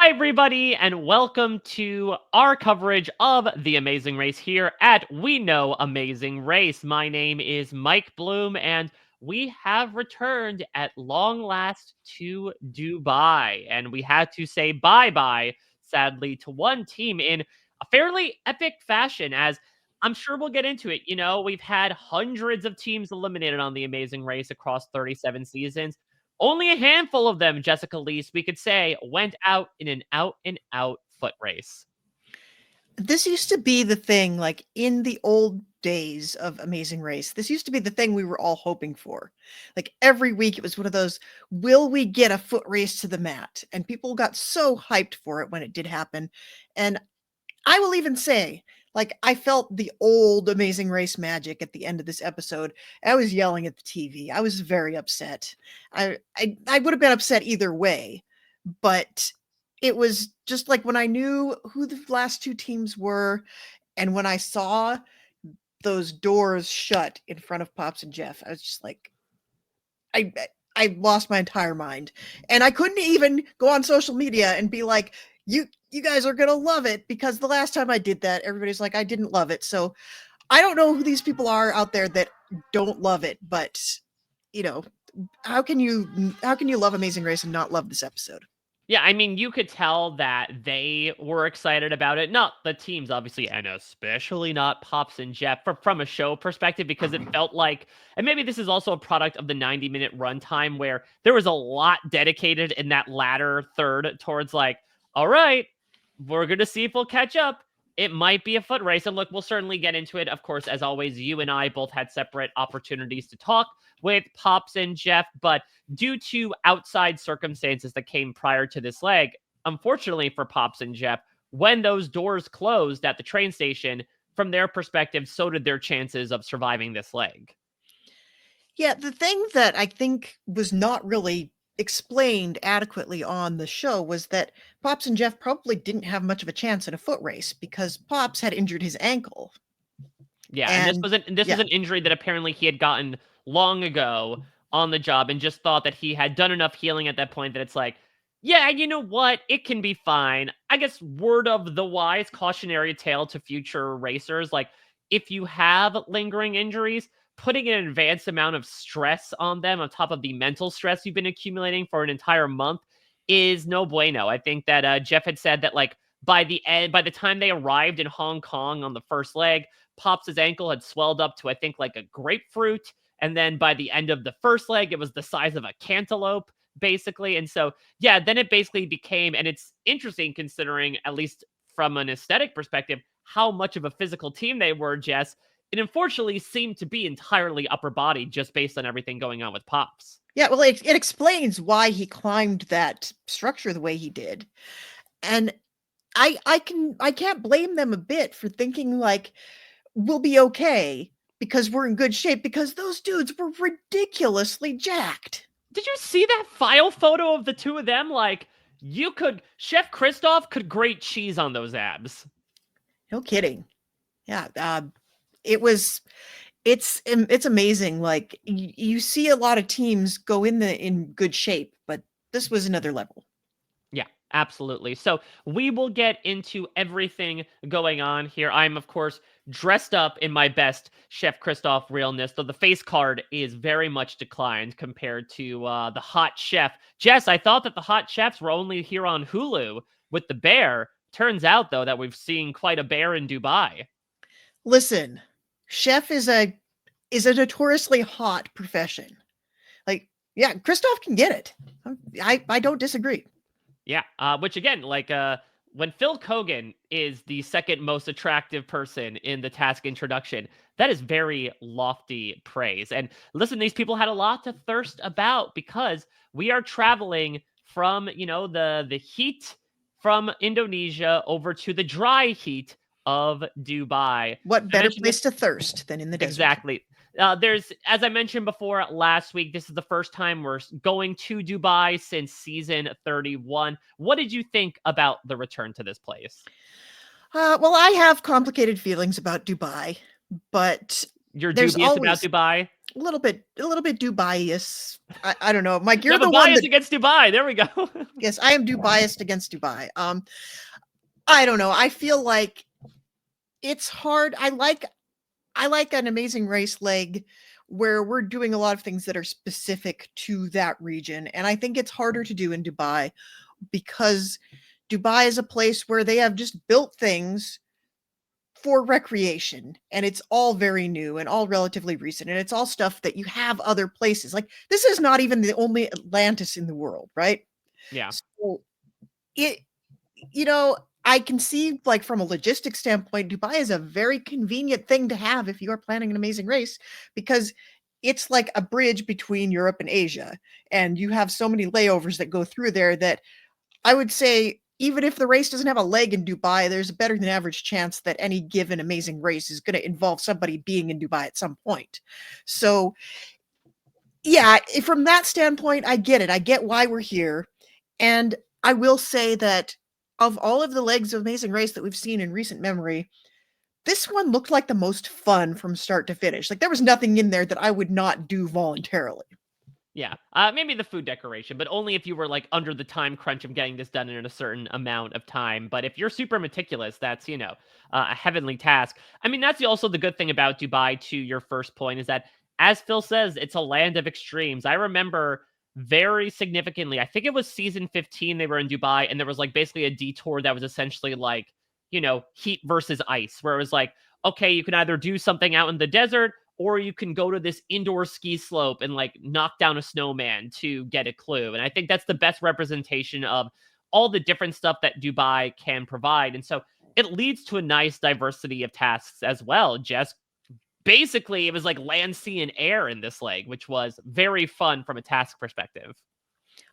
Hi, everybody, and welcome to our coverage of The Amazing Race here at We Know Amazing Race. My name is Mike Bloom, and we have returned at long last to Dubai. And we had to say bye bye, sadly, to one team in a fairly epic fashion, as I'm sure we'll get into it. We've had hundreds of teams eliminated on The Amazing Race across 37 seasons. Only a handful of them, Jessica Liese, we could say, went out in an out-and-out foot race. This used to be the thing, like, in the old days of Amazing Race, this used to be the thing we were all hoping for. Like, every week it was one of those, "Will we get a foot race to the mat?" And people got so hyped for it when it did happen, and I will even say, like, I felt the old Amazing Race magic at the end of this episode. I was yelling at the TV. I was very upset. I would have been upset either way, but it was just like when I knew who the last two teams were, and when I saw those doors shut in front of Pops and Jeff, I was just like, I I lost my entire mind. And I couldn't even go on social media and be like, you guys are gonna love it, because the last time I did that, everybody's like, I didn't love it. So I don't know who these people are out there that don't love it, but you know, how can you love Amazing Race and not love this episode? Yeah, I mean, you could tell that they were excited about it. Not the teams, obviously, and especially not Pops and Jeff from a show perspective, because it felt like, and maybe this is also a product of the 90-minute runtime where there was a lot dedicated in that latter third towards like, all right, we're going to see if we'll catch up. It might be a foot race. And look, we'll certainly get into it. Of course, as always, you and I both had separate opportunities to talk with Pops and Jeff, but due to outside circumstances that came prior to this leg, unfortunately for Pops and Jeff, when those doors closed at the train station, from their perspective, so did their chances of surviving this leg. Yeah, the thing that I think was not really explained adequately on the show was that Pops and Jeff probably didn't have much of a chance in a foot race because Pops had injured his ankle. Yeah, and And this was yeah, an injury that apparently he had gotten long ago on the job, and just thought that he had done enough healing at that point that it's like, yeah, you know what? It can be fine. I guess word of the wise, cautionary tale to future racers, like, if you have lingering injuries, putting an advanced amount of stress on them on top of the mental stress you've been accumulating for an entire month is no bueno. I think that Jeff had said that, like, by the time they arrived in Hong Kong on the first leg, Pops' ankle had swelled up to, I think, like a grapefruit. And then by the end of the first leg, it was the size of a cantaloupe, basically. And so, yeah, then it basically became, and it's interesting considering, at least from an aesthetic perspective, how much of a physical team they were, Jess. It unfortunately seemed to be entirely upper body just based on everything going on with Pops. yeah, well, it explains why he climbed that structure the way he did. And I can't blame them a bit for thinking like we'll be okay because we're in good shape, because those dudes were ridiculously jacked. Did you see that file photo of the two of them? Like, Chef Christoph could grate cheese on those abs. No kidding. Yeah, it was it's amazing. Like you see a lot of teams go in good shape, but this was another level. Yeah, absolutely. So we will get into everything going on here. I'm, of course, dressed up in my best Chef Christoph realness, though the face card is very much declined compared to the hot chef. Jess, I thought that the hot chefs were only here on Hulu with the bear. Turns out, though, that we've seen quite a bear in Dubai. Listen, chef is a notoriously hot profession. Like, yeah, Christoph can get it. I don't disagree. Yeah, which again, like, when Phil Kogan is the second most attractive person in the task introduction, that is very lofty praise. And listen, these people had a lot to thirst about, because we are traveling from, the heat from Indonesia over to the dry heat of Dubai. What I better mentioned this place to thirst than in the desert? exactly. As I mentioned before last week, this is the first time we're going to Dubai since season 31. What did you think about the return to this place? Well, I have complicated feelings about Dubai, but You're there's dubious about always Dubai? A little bit Dubai-ish. I don't know. Mike, You you're have a the one bias that against Dubai. There we go. yes, I am biased against Dubai. I don't know. I feel like it's hard. I like an Amazing Race leg where we're doing a lot of things that are specific to that region. And I think it's harder to do in Dubai because Dubai is a place where they have just built things for recreation and it's all very new and all relatively recent and it's all stuff that you have other places. Like this is not even the only Atlantis in the world, right? Yeah. So it you know, I can see like from a logistics standpoint, Dubai is a very convenient thing to have if you are planning an amazing race because it's like a bridge between Europe and Asia. And you have so many layovers that go through there that I would say even if the race doesn't have a leg in Dubai, there's a better than average chance that any given amazing race is going to involve somebody being in Dubai at some point. So, yeah, from that standpoint, I get it. I get why we're here. And I will say that of all of the legs of Amazing Race that we've seen in recent memory, this one looked like the most fun from start to finish. Like there was nothing in there that I would not do voluntarily. Yeah, maybe the food decoration, but only if you were like under the time crunch of getting this done in a certain amount of time. But if you're super meticulous, that's a heavenly task. I mean, that's also the good thing about Dubai. To your first point, is that as Phil says, it's a land of extremes. I remember very significantly. I think it was season 15. They were in Dubai, and there was like basically a detour that was essentially like heat versus ice, where it was like, okay, you can either do something out in the desert or you can go to this indoor ski slope and like knock down a snowman to get a clue. And I think that's the best representation of all the different stuff that Dubai can provide. And so it leads to a nice diversity of tasks as well. Just basically, it was like land, sea, and air in this leg, which was very fun from a task perspective.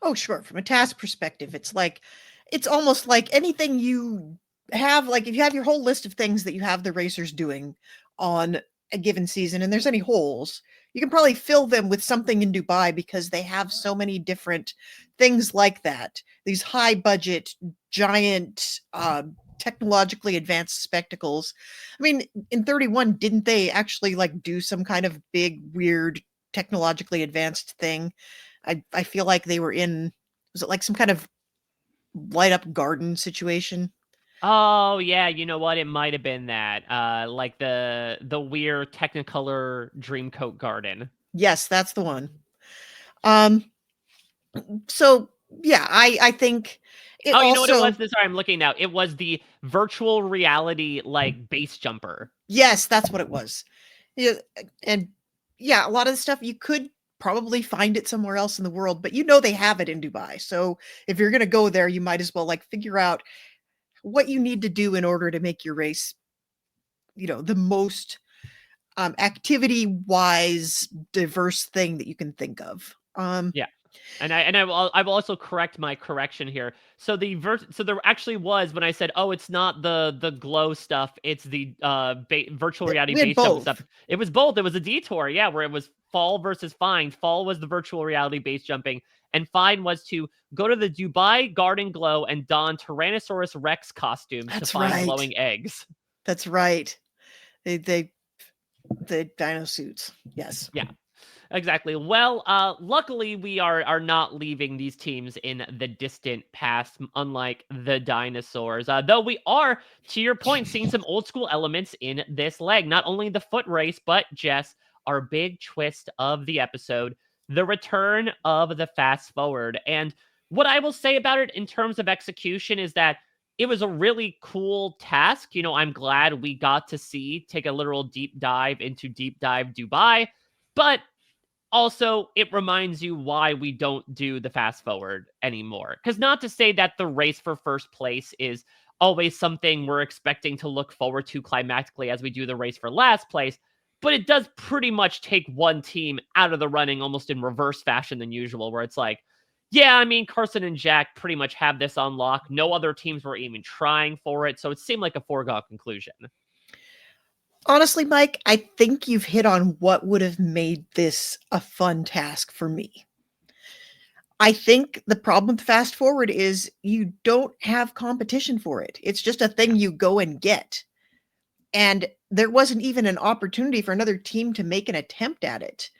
Oh, sure. From a task perspective, it's almost like anything you have, like if you have your whole list of things that you have the racers doing on a given season and there's any holes, you can probably fill them with something in Dubai because they have so many different things like that. These high budget, giant, technologically advanced spectacles. I mean, in 31, didn't they actually like do some kind of big, weird, technologically advanced thing? I feel like they were in was it like some kind of light up garden situation? Oh yeah, you know what? It might have been that. Like the weird Technicolor Dreamcoat Garden. Yes, that's the one. Um so yeah, I think it Oh, you know what it was? also Sorry, I'm looking now. It was the virtual reality like base jumper. yes, that's what it was. Yeah, and yeah, a lot of the stuff you could probably find it somewhere else in the world, but they have it in Dubai. So if you're going to go there, you might as well like figure out what you need to do in order to make your race, the most activity wise diverse thing that you can think of. Yeah. And I will also correct my correction here. So so there actually was when I said, "Oh, it's not the glow stuff, it's the virtual reality We had base jump both. stuff." It was both. It was a detour, yeah, where it was fall versus fine. Fall was the virtual reality base jumping, and fine was to go to the Dubai Garden Glow and don Tyrannosaurus Rex costumes to That's find right. glowing eggs. That's right. They the dino suits. Yes. Yeah. Exactly. Well, luckily we are not leaving these teams in the distant past, unlike the dinosaurs. Though we are, to your point, seeing some old school elements in this leg. Not only the foot race, but Jess, our big twist of the episode, the return of the fast forward. And what I will say about it in terms of execution is that it was a really cool task. I'm glad we got to take a literal deep dive into Deep Dive Dubai. But also, it reminds you why we don't do the fast forward anymore. Because not to say that the race for first place is always something we're expecting to look forward to climactically as we do the race for last place, but it does pretty much take one team out of the running almost in reverse fashion than usual, where it's like, yeah, I mean, Carson and Jack pretty much have this on lock. No other teams were even trying for it, so it seemed like a foregone conclusion. Honestly, Mike, I think you've hit on what would have made this a fun task for me. I think the problem with fast forward is you don't have competition for it. It's just a thing Yeah. you go and get. and there wasn't even an opportunity for another team to make an attempt at it.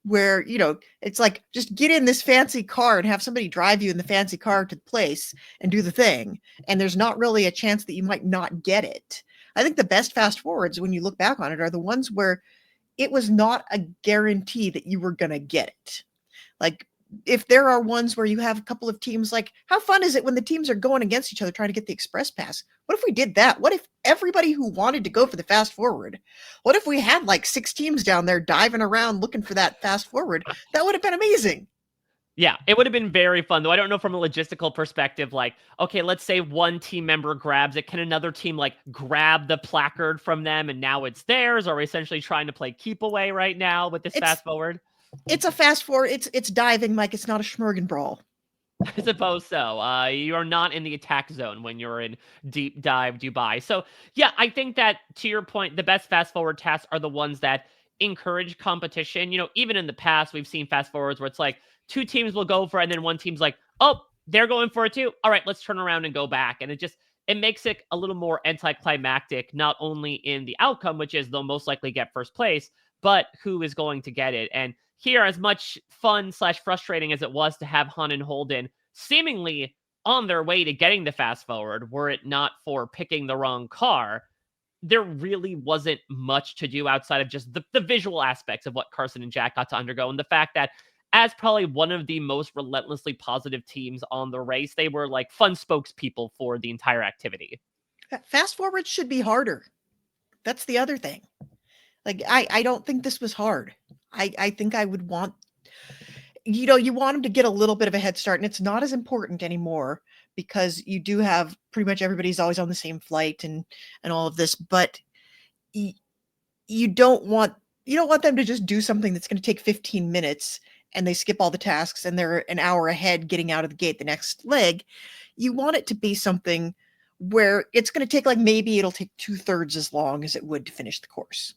Where, it's like, just get in this fancy car and have somebody drive you in the fancy car to the place and do the thing. And there's not really a chance that you might not get it. I think the best fast forwards, when you look back on it, are the ones where it was not a guarantee that you were going to get it. Like, if there are ones where you have a couple of teams, like, how fun is it when the teams are going against each other trying to get the express pass? What if we did that? What if everybody who wanted to go for the fast forward, what if we had like 6 teams down there diving around looking for that fast forward? That would have been amazing. Yeah, it would have been very fun, though. I don't know from a logistical perspective, like, okay, let's say one team member grabs it. Can another team, like, grab the placard from them and now it's theirs? Or are we essentially trying to play keep away right now with this fast forward? It's a fast forward. It's diving, Mike. It's not a Schmergen brawl. I suppose so. You are not in the attack zone when you're in deep dive Dubai. So, yeah, I think that to your point, the best fast forward tasks are the ones that encourage competition. Even in the past, we've seen fast forwards where it's like 2 teams will go for it, and then one team's like, oh, they're going for it too. All right, let's turn around and go back. And it makes it a little more anticlimactic, not only in the outcome, which is they'll most likely get first place, but who is going to get it. And here, as much fun/frustrating as it was to have Han and Holden seemingly on their way to getting the fast forward, were it not for picking the wrong car, there really wasn't much to do outside of just the visual aspects of what Carson and Jack got to undergo. And the fact that, as probably one of the most relentlessly positive teams on the race, they were like fun spokespeople for the entire activity. Fast forwards should be harder. That's the other thing. Like, I don't think this was hard. I think I would want, you want them to get a little bit of a head start, and it's not as important anymore because you do have pretty much everybody's always on the same flight and all of this, but you don't want them to just do something that's going to take 15 minutes and they skip all the tasks and they're an hour ahead getting out of the gate the next leg. You want it to be something where it's going to take, like, maybe it'll take 2/3 as long as it would to finish the course.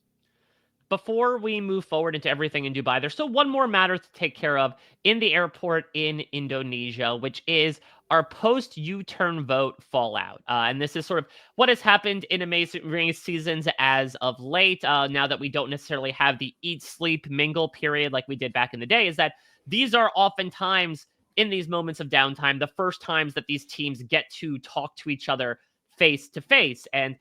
Before we move forward into everything in Dubai, there's still one more matter to take care of in the airport in Indonesia, which is our post U-turn vote fallout. And this is sort of what has happened in Amazing Race seasons as of late, now that we don't necessarily have the eat, sleep, mingle period like we did back in the day, is that these are oftentimes, in these moments of downtime, the first times that these teams get to talk to each other face to face. And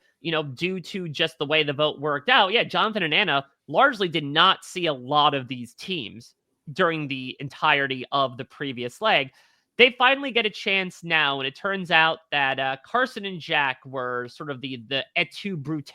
due to just the way the vote worked out, yeah, Jonathan and Anna largely did not see a lot of these teams during the entirety of the previous leg. They finally get a chance now, and it turns out that Carson and Jack were sort of the et tu brute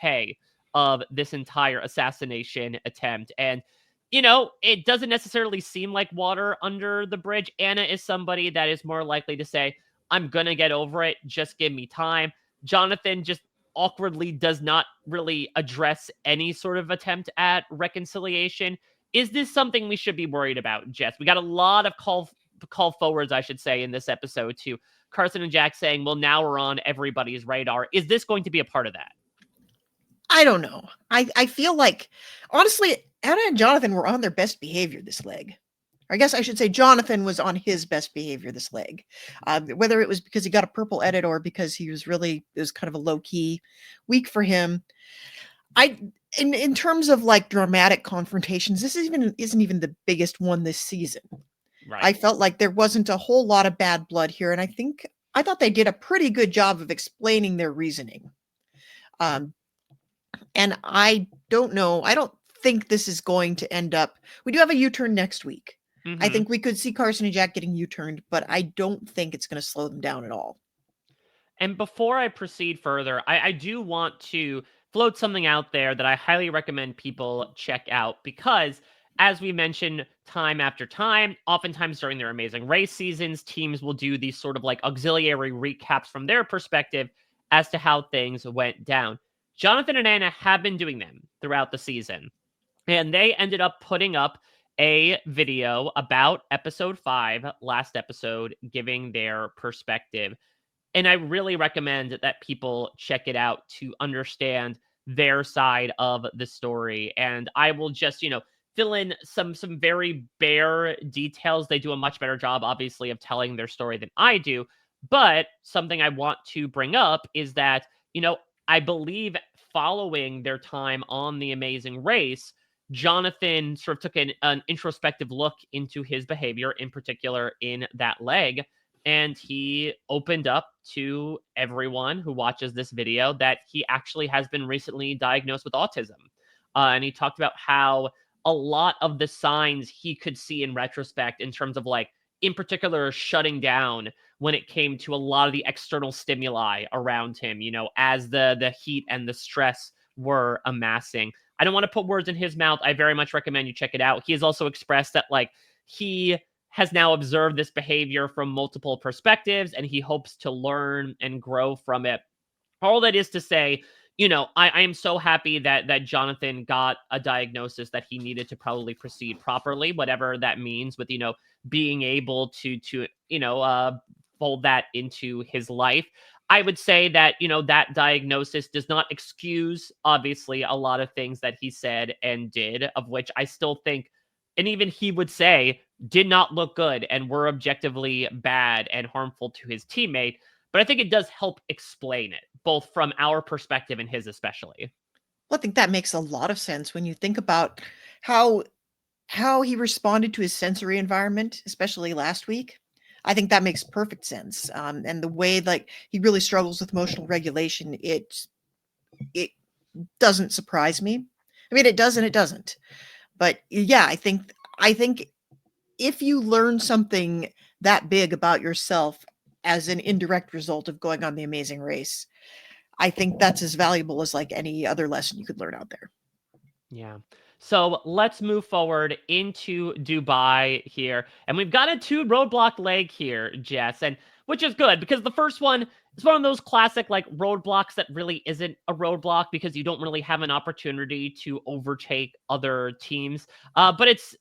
of this entire assassination attempt. And, it doesn't necessarily seem like water under the bridge. Anna is somebody that is more likely to say, I'm going to get over it. Just give me time. Jonathan just awkwardly does not really address any sort of attempt at reconciliation. Is this something we should be worried about, Jess? We got a lot of call forwards, I should say, in this episode to Carson and Jack saying, well, now we're on everybody's radar. Is this going to be a part of that? I don't know. I feel like, honestly, Anna and Jonathan were on their best behavior this leg. Or I guess I should say Jonathan was on his best behavior this leg. Whether it was because he got a purple edit or because it was kind of a low-key week for him. In terms of like dramatic confrontations, this isn't even the biggest one this season. Right. I felt like there wasn't a whole lot of bad blood here, and I thought they did a pretty good job of explaining their reasoning. And I don't know. I don't think this is going to end up. We do have a U-turn next week. Mm-hmm. I think we could see Carson and Jack getting U-turned, but I don't think it's going to slow them down at all. And before I proceed further, I do want to float something out there that I highly recommend people check out because, as we mentioned time after time, oftentimes during their Amazing Race seasons, teams will do these sort of like auxiliary recaps from their perspective as to how things went down. Jonathan and Anna have been doing them throughout the season, and they ended up putting up a video about episode 5, last episode, giving their perspective. And I really recommend that people check it out to understand their side of the story. And I will just, fill in some very bare details. They do a much better job, obviously, of telling their story than I do. But something I want to bring up is that, I believe following their time on The Amazing Race, Jonathan sort of took an introspective look into his behavior, in particular in that leg. And he opened up to everyone who watches this video that he actually has been recently diagnosed with autism. And he talked about how a lot of the signs he could see in retrospect, in terms of like, in particular, shutting down when it came to a lot of the external stimuli around him, as the heat and the stress were amassing. I don't want to put words in his mouth. I very much recommend you check it out. He has also expressed that like he has now observed this behavior from multiple perspectives and he hopes to learn and grow from it. All that is to say, I am so happy that Jonathan got a diagnosis that he needed to probably proceed properly, whatever that means, with being able to fold that into his life. I would say that that diagnosis does not excuse, obviously, a lot of things that he said and did, of which I still think, and even he would say, did not look good and were objectively bad and harmful to his teammate. But I think it does help explain it, both from our perspective and his especially. Well, I think that makes a lot of sense when you think about how he responded to his sensory environment, especially last week. I think that makes perfect sense. And the way like he really struggles with emotional regulation, it doesn't surprise me. I mean, it does and it doesn't. But yeah, I think if you learn something that big about yourself as an indirect result of going on The Amazing Race, I think that's as valuable as like any other lesson you could learn out there. Yeah. So let's move forward into Dubai here. And we've got a 2 roadblock leg here, Jess, and which is good because the first one is one of those classic like roadblocks that really isn't a roadblock because you don't really have an opportunity to overtake other teams. But it's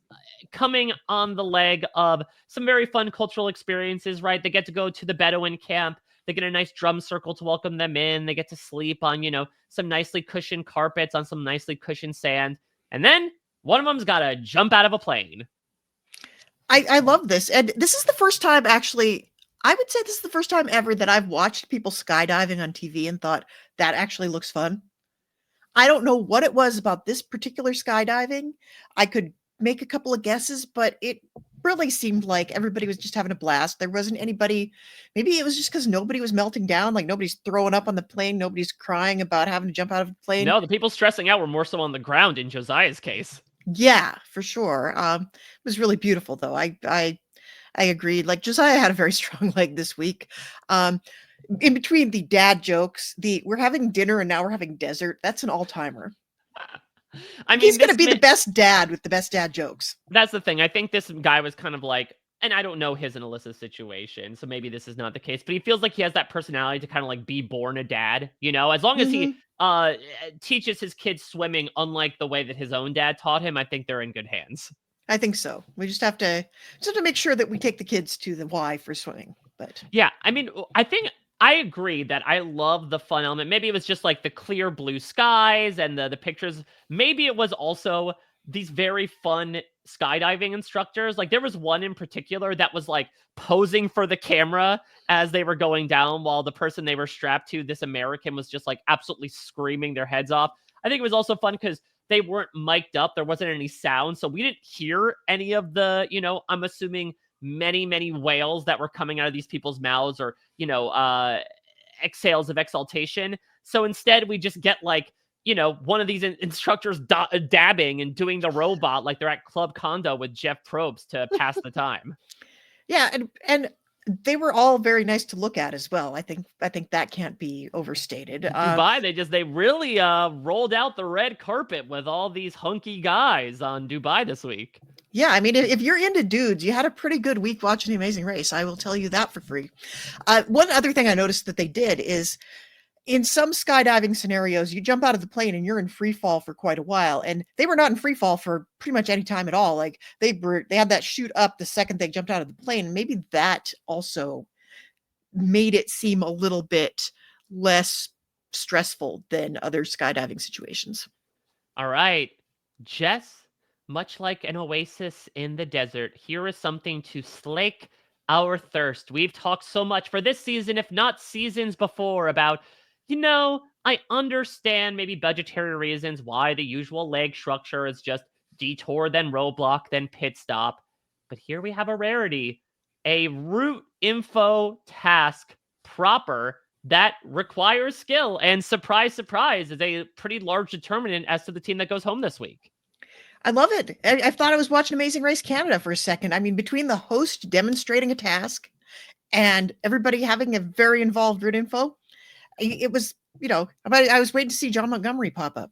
coming on the leg of some very fun cultural experiences, right? They get to go to the Bedouin camp. They get a nice drum circle to welcome them in. They get to sleep on, some nicely cushioned carpets on some nicely cushioned sand. And then one of them's got to jump out of a plane. I love this. And this is the first time, actually, I would say this is the first time ever that I've watched people skydiving on TV and thought that actually looks fun. I don't know what it was about this particular skydiving. I could make a couple of guesses, but it really seemed like everybody was just having a blast. There wasn't anybody, maybe it was just because nobody was melting down, like nobody's throwing up on the plane, nobody's crying about having to jump out of the plane. No, the people stressing out were more so on the ground in Josiah's case. Yeah, for sure. It was really beautiful though. I agreed. Like Josiah had a very strong leg this week. In between the dad jokes, the we're having dinner and now we're having dessert. That's an all-timer. I mean, He's going to be the best dad with the best dad jokes. That's the thing. I think this guy was kind of like, and I don't know his and Alyssa's situation, so maybe this is not the case, but he feels like he has that personality to kind of like be born a dad, as long as he teaches his kids swimming unlike the way that his own dad taught him, I think they're in good hands. I think so. We just have to make sure that we take the kids to the Y for swimming. But yeah, I mean, I think I agree that I love the fun element. Maybe it was just like the clear blue skies and the pictures. Maybe it was also these very fun skydiving instructors. Like there was one in particular that was like posing for the camera as they were going down while the person they were strapped to, this American, was just like absolutely screaming their heads off. I think it was also fun because they weren't mic'd up. There wasn't any sound. So we didn't hear any of the, I'm assuming many wails that were coming out of these people's mouths or, exhales of exaltation. So instead we just get like, one of these instructors dabbing and doing the robot like they're at Club Condo with Jeff Probst to pass the time. Yeah, and they were all very nice to look at as well. I think that can't be overstated. Dubai, they really rolled out the red carpet with all these hunky guys on Dubai this week. Yeah, I mean, if you're into dudes, you had a pretty good week watching The Amazing Race. I will tell you that for free. One other thing I noticed that they did is in some skydiving scenarios, you jump out of the plane and you're in free fall for quite a while. And they were not in free fall for pretty much any time at all. Like they had that shoot up the second they jumped out of the plane. And maybe that also made it seem a little bit less stressful than other skydiving situations. All right, Jess, much like an oasis in the desert, here is something to slake our thirst. We've talked so much for this season, if not seasons before, about, I understand maybe budgetary reasons why the usual leg structure is just detour, then roadblock, then pit stop. But here we have a rarity, a route info task proper that requires skill. And surprise, surprise, is a pretty large determinant as to the team that goes home this week. I love it. I thought I was watching Amazing Race Canada for a second. I mean, between the host demonstrating a task and everybody having a very involved route info, it was, I was waiting to see John Montgomery pop up.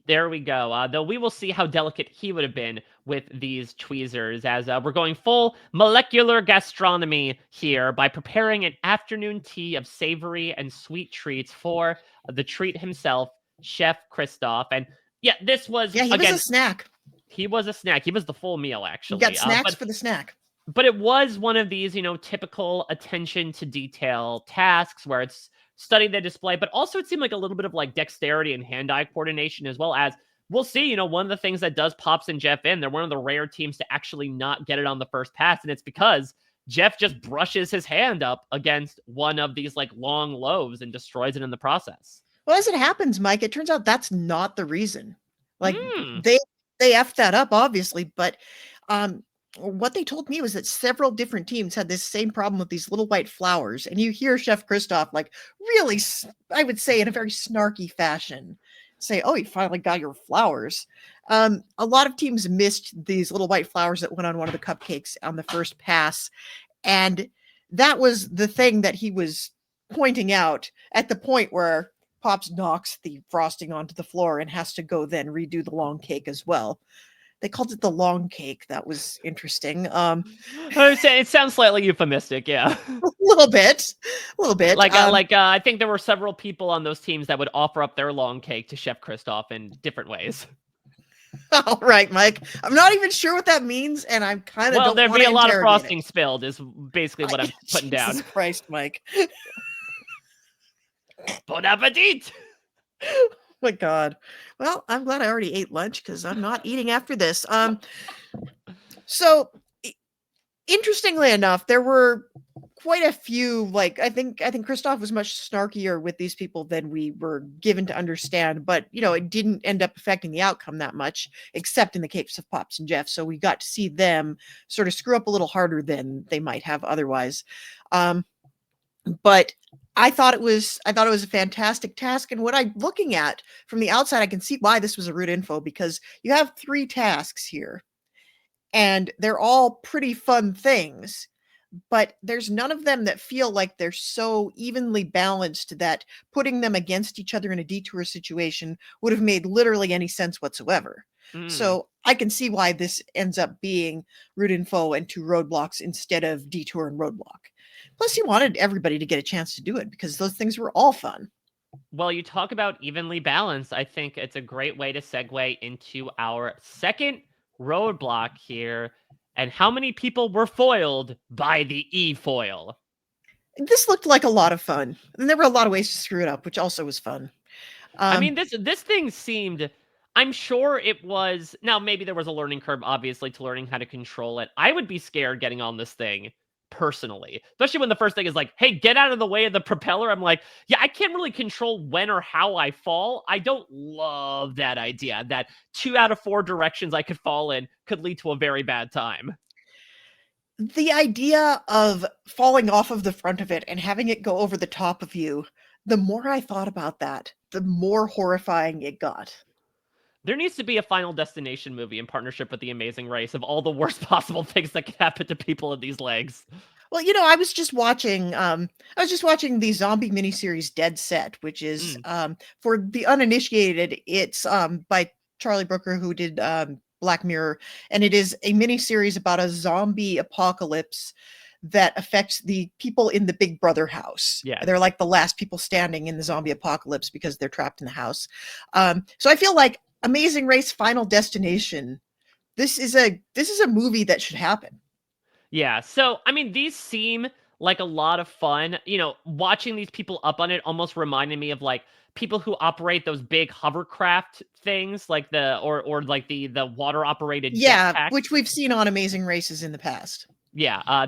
There we go. Though we will see how delicate he would have been with these tweezers, as we're going full molecular gastronomy here by preparing an afternoon tea of savory and sweet treats for the treat himself, Chef Christoph. And yeah, this was, Yeah, he again, was a snack. He was a snack. He was the full meal, actually. You got snacks for the snack. But it was one of these, typical attention to detail tasks where it's study the display, but also it seemed like a little bit of like dexterity and hand-eye coordination, as well as we'll see, one of the things that does Pops and Jeff in, they're one of the rare teams to actually not get it on the first pass. And it's because Jeff just brushes his hand up against one of these like long loaves and destroys it in the process. Well, as it happens, Mike, it turns out that's not the reason. Like they effed that up, obviously, but what they told me was that several different teams had this same problem with these little white flowers. And you hear Chef Christoph, like, really, I would say in a very snarky fashion, say, "Oh, you finally got your flowers." A lot of teams missed these little white flowers that went on one of the cupcakes on the first pass. And that was the thing that he was pointing out at the point where Pops knocks the frosting onto the floor and has to go then redo the long cake as well. They called it the long cake. That was interesting. It sounds slightly euphemistic, yeah. A little bit. I think there were several people on those teams that would offer up their long cake to Chef Christoph in different ways. All right, Mike. I'm not even sure what that means, and I'm kind of there'd be a lot of frosting spilled, is basically what I'm putting down. Jesus Christ, Mike. Bon appetit! Oh my God. Well, I'm glad I already ate lunch because I'm not eating after this. So interestingly enough, there were quite a few, like, I think Christoph was much snarkier with these people than we were given to understand, but it didn't end up affecting the outcome that much, except in the case of Pops and Jeff. So we got to see them sort of screw up a little harder than they might have otherwise. But I thought it was a fantastic task. And what I'm looking at from the outside, I can see why this was a route info, because you have 3 tasks here and they're all pretty fun things, but there's none of them that feel like they're so evenly balanced that putting them against each other in a detour situation would have made literally any sense whatsoever. So I can see why this ends up being route info and 2 roadblocks instead of detour and roadblock. Plus, you wanted everybody to get a chance to do it because those things were all fun. Well, you talk about evenly balanced. I think it's a great way to segue into our second roadblock here. And how many people were foiled by the E-foil? This looked like a lot of fun. And there were a lot of ways to screw it up, which also was fun. I mean, this thing seemed... I'm sure it was... Now, maybe there was a learning curve, obviously, to learning how to control it. I would be scared getting on this thing, personally. Especially when the first thing is like, hey, get out of the way of the propeller. I'm like, yeah, I can't really control when or how I fall. I don't love that idea that 2 out of 4 directions I could fall in could lead to a very bad time. The idea of falling off of the front of it and having it go over the top of you, the more I thought about that, the more horrifying it got. There needs to be a Final Destination movie in partnership with The Amazing Race of all the worst possible things that could happen to people in these legs. Well, I was just watching the zombie miniseries Dead Set, which is for the uninitiated, it's by Charlie Brooker, who did Black Mirror, and it is a miniseries about a zombie apocalypse that affects the people in the Big Brother house. Yeah. They're like the last people standing in the zombie apocalypse because they're trapped in the house. So I feel like Amazing Race Final Destination, this is a movie that should happen. Yeah, so, I mean, these seem like a lot of fun. Watching these people up on it almost reminded me of, like, people who operate those big hovercraft things, like or like the water-operated jetpack. Which we've seen on Amazing Races in the past. Yeah, I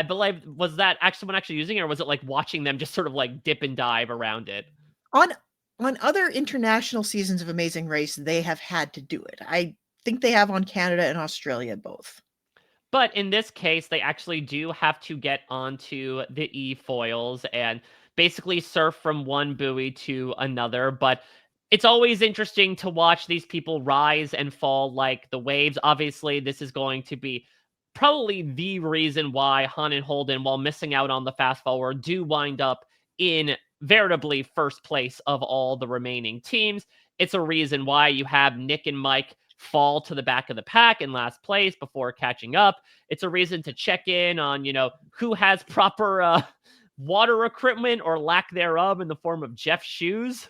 believe, was that someone actually using it, or was it, like, watching them just sort of, like, dip and dive around it? On other international seasons of Amazing Race, they have had to do it. I think they have on Canada and Australia both. But in this case, they actually do have to get onto the e-foils and basically surf from one buoy to another. But it's always interesting to watch these people rise and fall like the waves. Obviously, this is going to be probably the reason why Han and Holden, while missing out on the fast forward, do wind up in veritably first place of all the remaining teams. It's a reason why you have Nick and Mike fall to the back of the pack in last place before catching up. It's a reason to check in on, who has proper water equipment or lack thereof in the form of Jeff's shoes.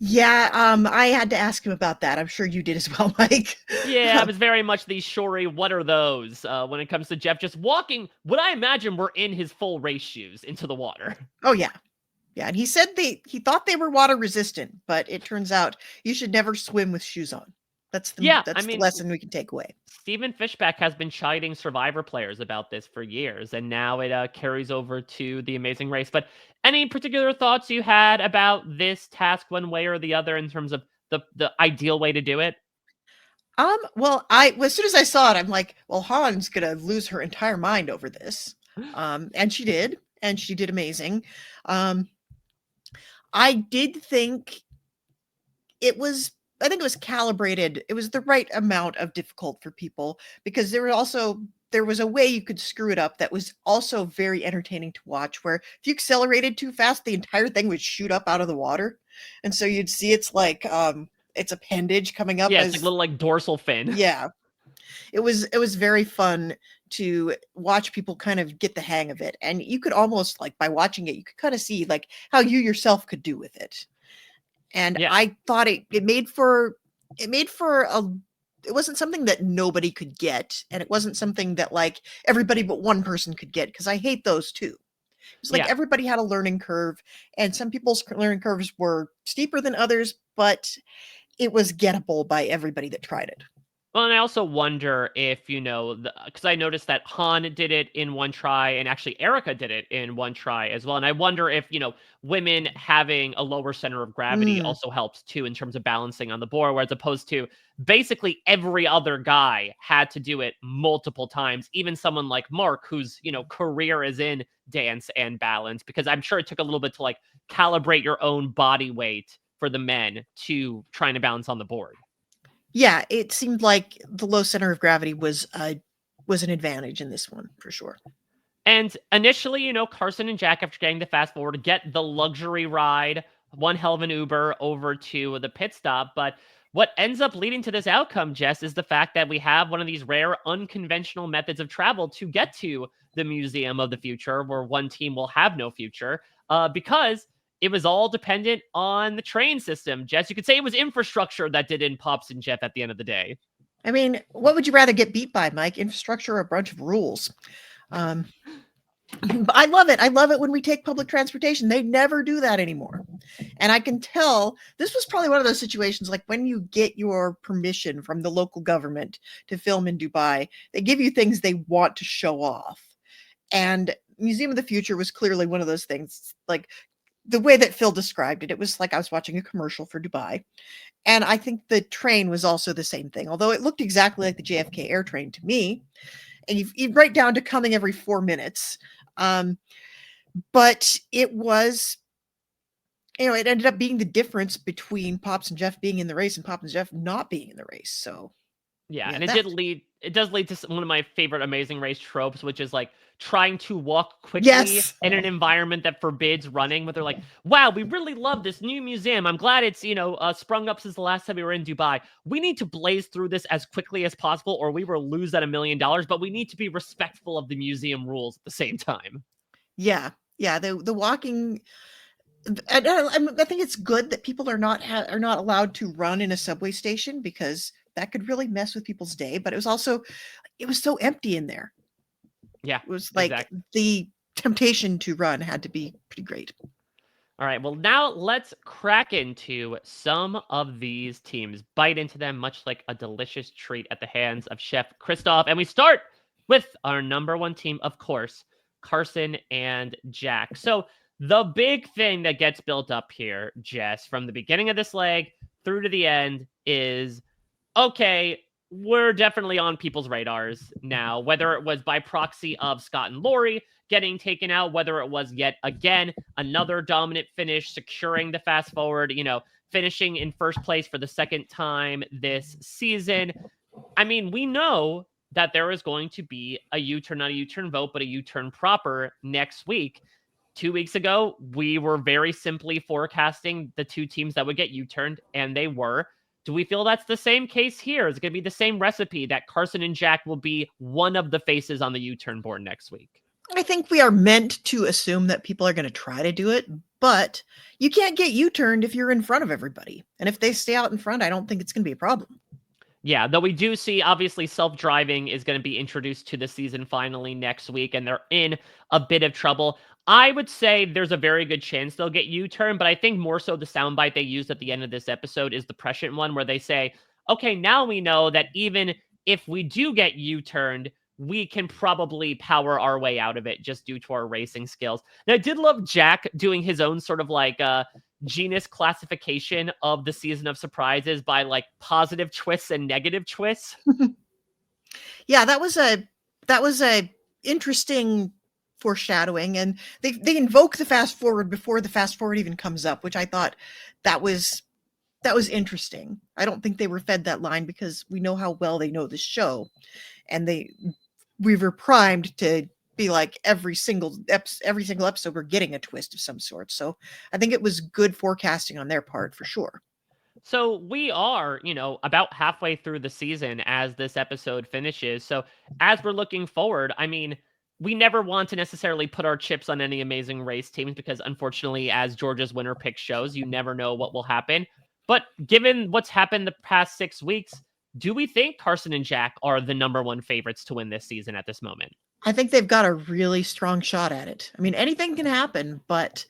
Yeah, I had to ask him about that. I'm sure you did as well, Mike. Yeah, I was very much the Shory, what are those? When it comes to Jeff just walking, what I imagine were in his full race shoes into the water. Oh, yeah. Yeah, and he said he thought they were water resistant, but it turns out you should never swim with shoes on. That's Yeah, the lesson we can take away. Steven Fishback has been chiding Survivor players about this for years, and now it carries over to the Amazing Race. But any particular thoughts you had about this task, one way or the other, in terms of the ideal way to do it? Well, as soon as I saw it, I'm like, well, Han's gonna lose her entire mind over this. And she did amazing. I did think it was calibrated. It was the right amount of difficult for people because there was a way you could screw it up that was also very entertaining to watch, where if you accelerated too fast, the entire thing would shoot up out of the water. And so you'd see its appendage coming up. Yeah, it's like little dorsal fin. Yeah. It was very fun to watch people kind of get the hang of it. And you could almost, like, by watching it, you could kind of see like how you yourself could do with it. And Yeah. I thought it made for it wasn't something that nobody could get, and it wasn't something that like everybody but one person could get, because I hate those too. It's like everybody had a learning curve, and some people's learning curves were steeper than others, but it was gettable by everybody that tried it. Well, and I also wonder if, because I noticed that Han did it in one try, and actually Erica did it in one try as well. And I wonder if, women having a lower center of gravity also helps too in terms of balancing on the board, whereas opposed to basically every other guy had to do it multiple times, even someone like Mark, whose, career is in dance and balance, because I'm sure it took a little bit to like calibrate your own body weight for the men to trying to balance on the board. Yeah, it seemed like the low center of gravity was an advantage in this one for sure. And initially, Carson and Jack, after getting the fast forward, get the luxury ride, one hell of an Uber over to the pit stop. But what ends up leading to this outcome, Jess, is the fact that we have one of these rare, unconventional methods of travel to get to the Museum of the Future, where one team will have no future, because it was all dependent on the train system. Jess, you could say it was infrastructure that did in Pops and Jeff at the end of the day. I mean, what would you rather get beat by, Mike? Infrastructure or a bunch of rules? But I love it. I love it when we take public transportation. They never do that anymore. And I can tell this was probably one of those situations, like when you get your permission from the local government to film in Dubai, they give you things they want to show off. And Museum of the Future was clearly one of those things. Like the way that Phil described it, it was like I was watching a commercial for Dubai. And I think the train was also the same thing, although it looked exactly like the JFK air train to me. And you right down to coming every 4 minutes. But it was, it ended up being the difference between Pops and Jeff being in the race and Pops and Jeff not being in the race. So yeah, and it does lead to one of my favorite Amazing Race tropes, which is like trying to walk quickly in an environment that forbids running, but they're like, wow, we really love this new museum. I'm glad it's, sprung up since the last time we were in Dubai. We need to blaze through this as quickly as possible, or we will lose that $1 million, but we need to be respectful of the museum rules at the same time. Yeah. Yeah. The walking, I think it's good that people are not allowed to run in a subway station, because that could really mess with people's day. But it was so empty in there. Yeah, it was like exactly. The temptation to run had to be pretty great. All right, well, now let's crack into some of these teams, bite into them much like a delicious treat at the hands of Chef Christoph. And we start with our number one team, of course, Carson and Jack. So The big thing that gets built up here, Jess, from the beginning of this leg through to the end is, okay, we're definitely on people's radars now, whether it was by proxy of Scott and Lori getting taken out, whether it was yet again another dominant finish, securing the fast forward, finishing in first place for the second time this season. I mean, we know that there is going to be a U-turn, not a U-turn vote, but a U-turn proper next week. 2 weeks ago, we were very simply forecasting the two teams that would get U-turned, and they were. Do we feel that's the same case here? Is it going to be the same recipe that Carson and Jack will be one of the faces on the U-turn board next week? I think we are meant to assume that people are going to try to do it, but you can't get U-turned if you're in front of everybody. And if they stay out in front, I don't think it's going to be a problem. Yeah, though we do see, obviously, self-driving is going to be introduced to the season finally next week, and they're in a bit of trouble. I would say there's a very good chance they'll get U-turn, but I think more so the soundbite they used at the end of this episode is the prescient one, where they say, okay, now we know that even if we do get U-turned, we can probably power our way out of it just due to our racing skills. Now, I did love Jack doing his own sort of like genus classification of the season of surprises by like positive twists and negative twists. Yeah, that was a interesting foreshadowing, and they invoke the fast forward before the fast forward even comes up, which I thought that was interesting. I don't think they were fed that line because we know how well they know the show, and we were primed to be like every single episode we're getting a twist of some sort. So I think it was good forecasting on their part for sure. So we are, about halfway through the season as this episode finishes. So as we're looking forward, I mean, we never want to necessarily put our chips on any Amazing Race teams because unfortunately, as Georgia's winner pick shows, you never know what will happen. But given what's happened the past 6 weeks, do we think Carson and Jack are the number one favorites to win this season at this moment? I think they've got a really strong shot at it. I mean, anything can happen, but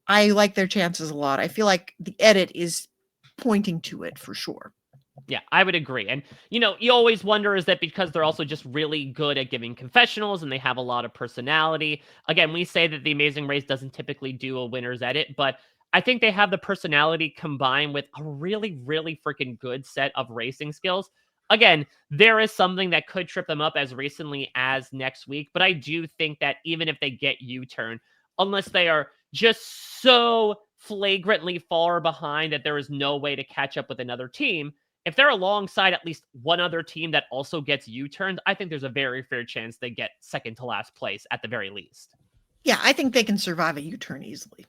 I like their chances a lot. I feel like the edit is pointing to it for sure. Yeah, I would agree. And, you always wonder, is that because they're also just really good at giving confessionals and they have a lot of personality? Again, we say that The Amazing Race doesn't typically do a winner's edit, but I think they have the personality combined with a really, really freaking good set of racing skills. Again, there is something that could trip them up as recently as next week, but I do think that even if they get U-turn, unless they are just so flagrantly far behind that there is no way to catch up with another team, if they're alongside at least one other team that also gets U-turned, I think there's a very fair chance they get second to last place at the very least. Yeah, I think they can survive a U-turn easily.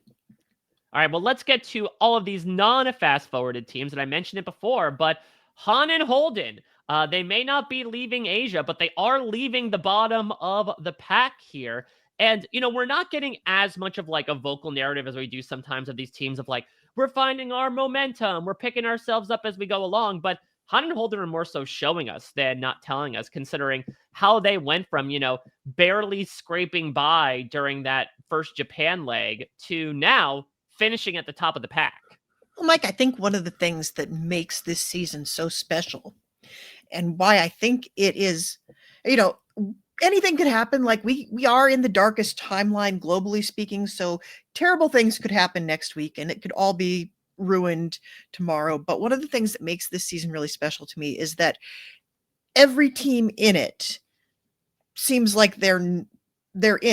All right, well, let's get to all of these non-fast forwarded teams, and I mentioned it before, but Han and Holden, they may not be leaving Asia, but they are leaving the bottom of the pack here. And, we're not getting as much of like a vocal narrative as we do sometimes of these teams of like, we're finding our momentum, we're picking ourselves up as we go along. But Han and Holden are more so showing us than not telling us, considering how they went from, barely scraping by during that first Japan leg to now finishing at the top of the pack. Well, Mike, I think one of the things that makes this season so special and why I think it is, anything could happen. Like we are in the darkest timeline globally speaking, so terrible things could happen next week and it could all be ruined tomorrow. But one of the things that makes this season really special to me is that every team in it seems like they're in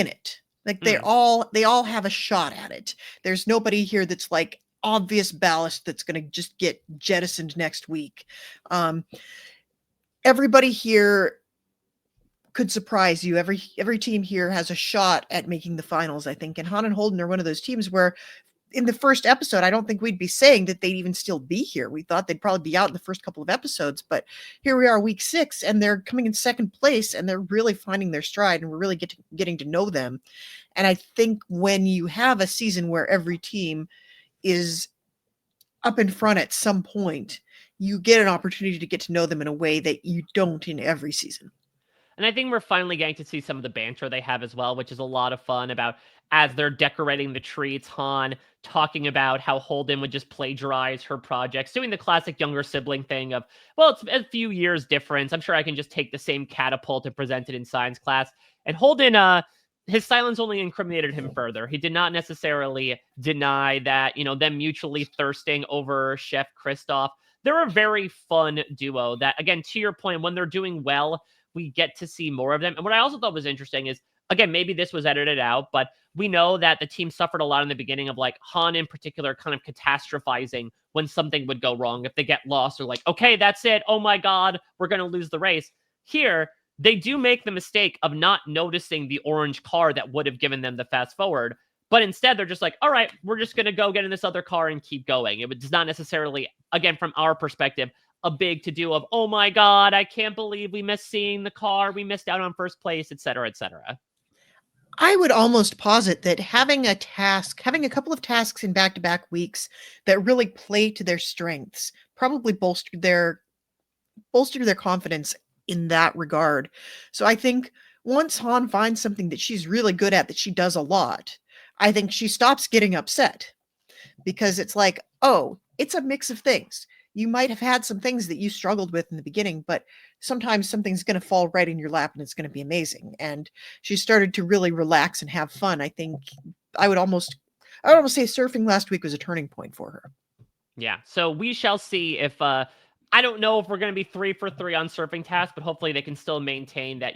it. Like they all have a shot at it. There's nobody here that's like obvious ballast that's going to just get jettisoned next week. Everybody here could surprise you. Every team here has a shot at making the finals, I think. And Han and Holden are one of those teams where in the first episode, I don't think we'd be saying that they'd even still be here. We thought they'd probably be out in the first couple of episodes, but here we are week 6 and they're coming in second place and they're really finding their stride and we're really getting to know them. And I think when you have a season where every team is up in front at some point, you get an opportunity to get to know them in a way that you don't in every season. And I think we're finally getting to see some of the banter they have as well, which is a lot of fun about as they're decorating the tree. It's Han talking about how Holden would just plagiarize her projects, doing the classic younger sibling thing of, well, it's a few years difference. I'm sure I can just take the same catapult and present it in science class. And Holden his silence only incriminated him further. He did not necessarily deny that, them mutually thirsting over Chef Christoph. They're a very fun duo that, again, to your point, when they're doing well, we get to see more of them. And what I also thought was interesting is, again, maybe this was edited out, but we know that the team suffered a lot in the beginning of like Han in particular kind of catastrophizing when something would go wrong. If they get lost or like, okay, that's it. Oh my God, we're going to lose the race. Here, they do make the mistake of not noticing the orange car that would have given them the fast forward. But instead, they're just like, all right, we're just going to go get in this other car and keep going. It does not necessarily, again, from our perspective, a big to do of, oh my God, I can't believe we missed seeing the car. We missed out on first place, et cetera, et cetera. I would almost posit that having a couple of tasks in back-to-back weeks that really play to their strengths probably bolstered their confidence in that regard. So I think once Han finds something that she's really good at, that she does a lot, I think she stops getting upset because it's like, oh, it's a mix of things. You might have had some things that you struggled with in the beginning, but sometimes something's going to fall right in your lap and it's going to be amazing. And she started to really relax and have fun. I think I would almost say surfing last week was a turning point for her. Yeah. So we shall see if I don't know if we're going to be 3 for 3 on surfing tasks, but hopefully they can still maintain that,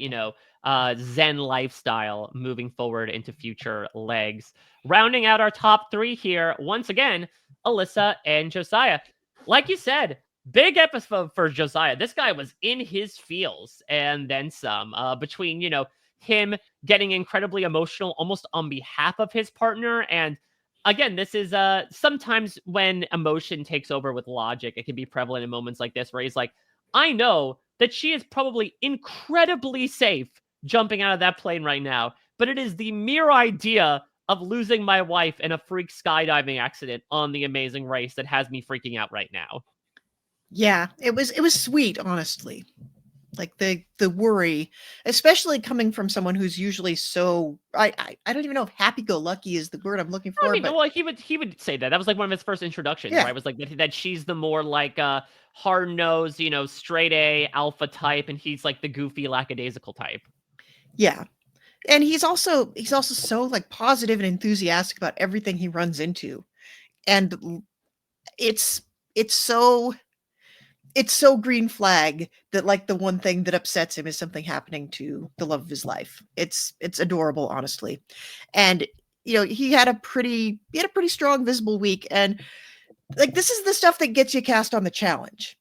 Zen lifestyle moving forward into future legs. Rounding out our top 3 here, once again, Alyssa and Josiah. Like you said, big episode for Josiah. This guy was in his feels and then some, between, him getting incredibly emotional almost on behalf of his partner. And again, this is sometimes when emotion takes over with logic, it can be prevalent in moments like this where he's like, I know that she is probably incredibly safe jumping out of that plane right now, but it is the mere idea of losing my wife in a freak skydiving accident on the Amazing Race that has me freaking out right now. Yeah, it was sweet, honestly. Like the worry, especially coming from someone who's usually so I don't even know if happy-go-lucky is the word I'm looking I for, mean, but well, he would say that. That was like one of his first introductions, yeah, right? Was like that she's the more like hard nosed, straight A alpha type, and he's like the goofy lackadaisical type. yeah. And he's also so like positive and enthusiastic about everything he runs into. And it's it's so it's so green flag that like the one thing that upsets him is something happening to the love of his life. It's adorable, honestly. And he had a pretty strong visible week, and like this is the stuff that gets you cast on the challenge.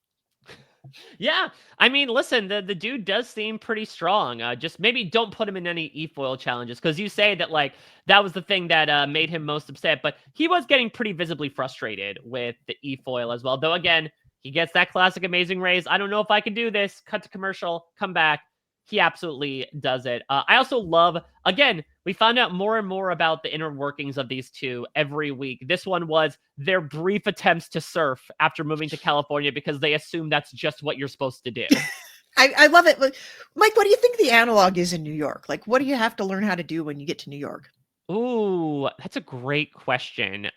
Yeah, I mean, listen, the dude does seem pretty strong. Just maybe don't put him in any e-foil challenges because you say that like that was the thing that made him most upset, but he was getting pretty visibly frustrated with the e-foil as well. Though again, he gets that classic amazing raise. I don't know if I can do this. Cut to commercial, come back. He absolutely does it. I also love, again, we found out more and more about the inner workings of these two every week. This one was their brief attempts to surf after moving to California because they assume that's just what you're supposed to do. I love it. Mike, what do you think the analog is in New York? Like, what do you have to learn how to do when you get to New York? Ooh, that's a great question.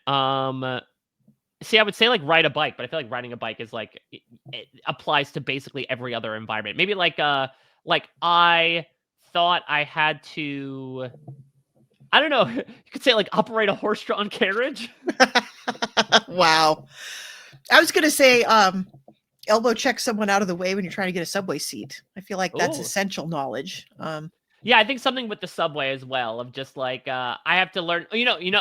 See, I would say like ride a bike, but I feel like riding a bike is like it applies to basically every other environment. Maybe like I thought I had to, I don't know, you could say like operate a horse-drawn carriage. Wow. I was gonna say, elbow check someone out of the way when you're trying to get a subway seat. I feel like that's Ooh. essential knowledge. Yeah, I think something with the subway as well of just like I have to learn,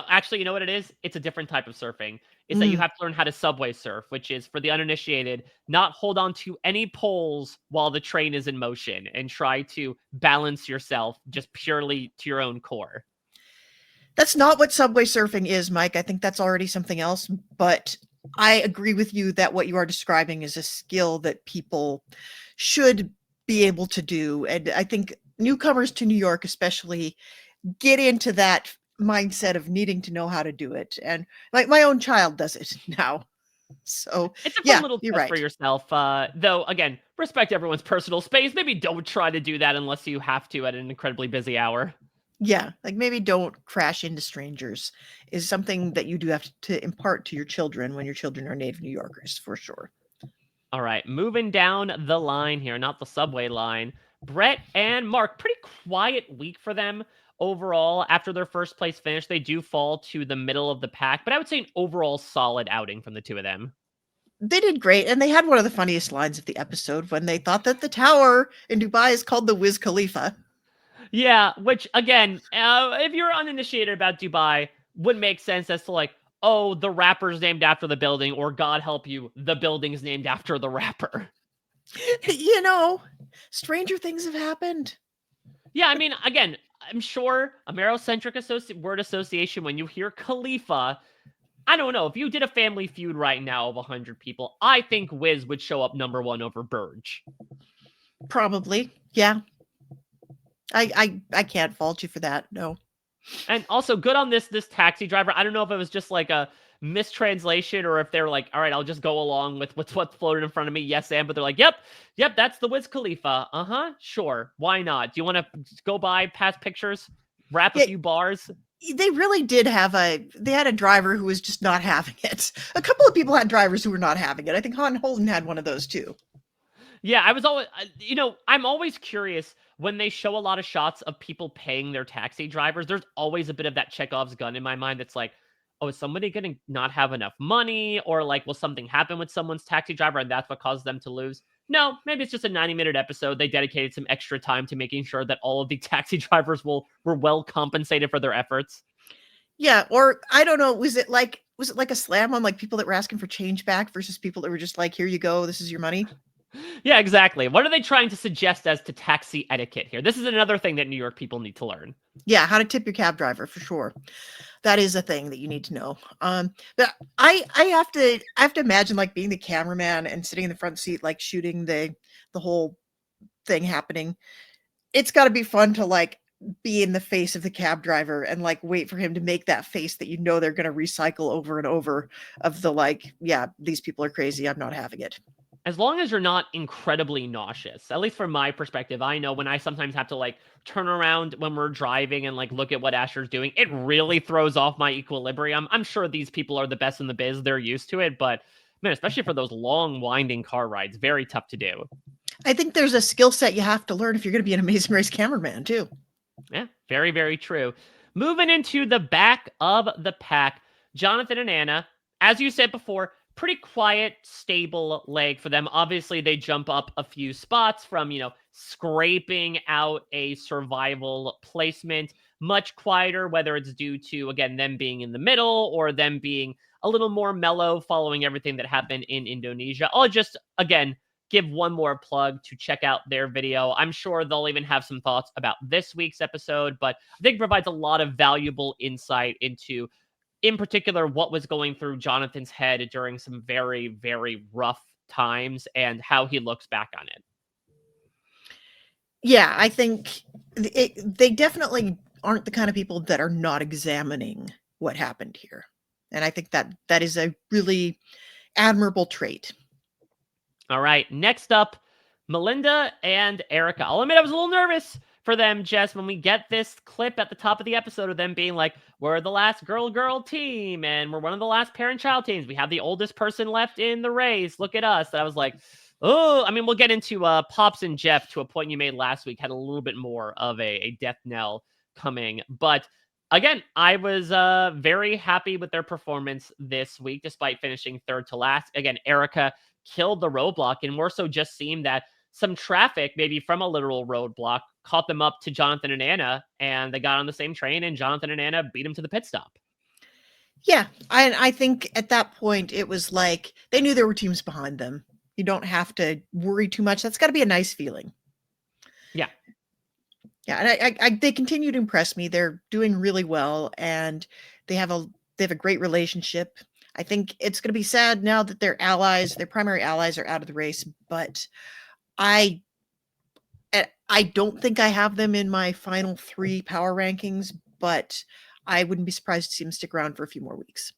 actually, you know what it is? It's a different type of surfing. Is that you Mm, have to learn how to subway surf, which is for the uninitiated, not hold on to any poles while the train is in motion and try to balance yourself just purely to your own core. that's not what subway surfing is, Mike. I think that's already something else. But I agree with you that what you are describing is a skill that people should be able to do. And I think newcomers to New York, especially, get into that mindset of needing to know how to do it. And my own child does it now. So, It's a fun yeah, little you're test for right. yourself. Though, again, respect everyone's personal space. Maybe don't try to do that unless you have to at an incredibly busy hour. Yeah, like maybe don't crash into strangers is something that you do have to impart to your children when your children are native New Yorkers, for sure. All right, moving down the line here, not the subway line. Brett and Mark, pretty quiet week for them. overall, after their first place finish, they do fall to the middle of the pack, but I would say an overall solid outing from the two of them. They did great, and they had one of the funniest lines of the episode when they thought that the tower in Dubai is called the Wiz Khalifa. Yeah, which again, if you're uninitiated about Dubai, would make sense as to like, oh, the rapper's named after the building, or God help you, the building's named after the rapper. You know, stranger things have happened. Yeah, I mean, again, I'm sure a Merocentric word association, when you hear Khalifa, I don't know. If you did a family feud right now of 100 people, I think Wiz would show up number one over Burge. Probably, yeah. I can't fault you for that, no. And also, good on this taxi driver. I don't know if it was just like a mistranslation or if they're like, all right, I'll just go along with what's floated in front of me. Yes, and but they're like, yep, that's the Wiz Khalifa. Sure, why not? Do you want to go by past pictures, rap a few bars? They really did have they had a driver who was just not having it. A couple of people had drivers who were not having it. I think Holden had one of those too. Yeah, I was always, I'm always curious when they show a lot of shots of people paying their taxi drivers. There's always a bit of that Chekhov's gun in my mind that's like, oh, is somebody going to not have enough money? Or like, will something happen with someone's taxi driver and that's what caused them to lose? No, maybe it's just a 90-minute episode. They dedicated some extra time to making sure that all of the taxi drivers were well compensated for their efforts. Yeah, or I don't know, was it like a slam on like people that were asking for change back versus people that were just like, here you go, this is your money? Yeah, exactly. What are they trying to suggest as to taxi etiquette here? This is another thing that New York people need to learn. Yeah, how to tip your cab driver for sure. That is a thing that you need to know. But I have to imagine like being the cameraman and sitting in the front seat, like shooting the whole thing happening. It's got to be fun to like be in the face of the cab driver and like wait for him to make that face that you know they're going to recycle over and over of the like, yeah, these people are crazy, I'm not having it. As long as you're not incredibly nauseous, at least from my perspective, I know when I sometimes have to like turn around when we're driving and like look at what Asher's doing, it really throws off my equilibrium. I'm sure these people are the best in the biz. They're used to it, but man, especially for those long winding car rides, very tough to do. I think there's a skill set you have to learn if you're going to be an Amazing Race cameraman too. Yeah, very, very true. Moving into the back of the pack, Jonathan and Anna, as you said before, pretty quiet, stable leg for them. Obviously, they jump up a few spots from, scraping out a survival placement. Much quieter, whether it's due to, again, them being in the middle or them being a little more mellow following everything that happened in Indonesia. I'll just, again, give one more plug to check out their video. I'm sure they'll even have some thoughts about this week's episode, but I think it provides a lot of valuable insight into, in particular, what was going through Jonathan's head during some very, very rough times and how he looks back on it. Yeah, I think they definitely aren't the kind of people that are not examining what happened here. And I think that is a really admirable trait. All right, next up, Melinda and Erica. I'll admit I was a little nervous for them, Jess, when we get this clip at the top of the episode of them being like, we're the last girl team, and we're one of the last parent-child teams. We have the oldest person left in the race. Look at us. And I was like, oh, I mean, we'll get into Pops and Jeff to a point you made last week, had a little bit more of a death knell coming. But again, I was very happy with their performance this week, despite finishing third to last. Again, Erica killed the roadblock and more so just seemed that some traffic, maybe from a literal roadblock, caught them up to Jonathan and Anna, and they got on the same train, and Jonathan and Anna beat them to the pit stop. Yeah, I think at that point it was like they knew there were teams behind them. You don't have to worry too much. That's got to be a nice feeling. Yeah. Yeah, and they continue to impress me. They're doing really well, and they have a great relationship. I think it's going to be sad now that their primary allies are out of the race, but I don't think I have them in my final 3 power rankings, but I wouldn't be surprised to see them stick around for a few more weeks.